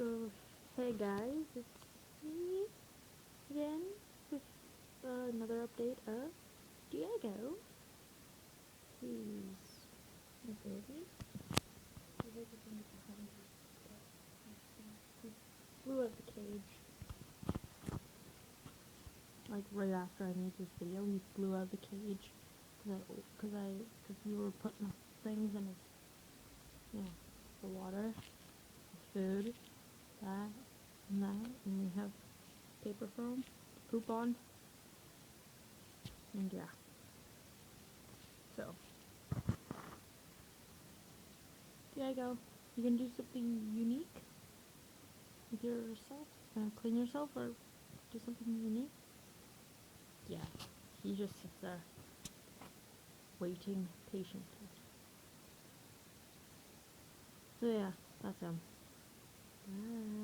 So, hey guys, it's me again with another update of Diego. He's my baby. He flew out of the cage. Like right after I made this video, he flew out of the cage because we were putting things in his, the water, his food, that and that, and we have paper for him to poop on, and yeah. So, Diego, you gonna do something unique with yourself? Clean yourself or do something unique? Yeah, he just sits there, waiting patiently. So yeah, that's him. Bye.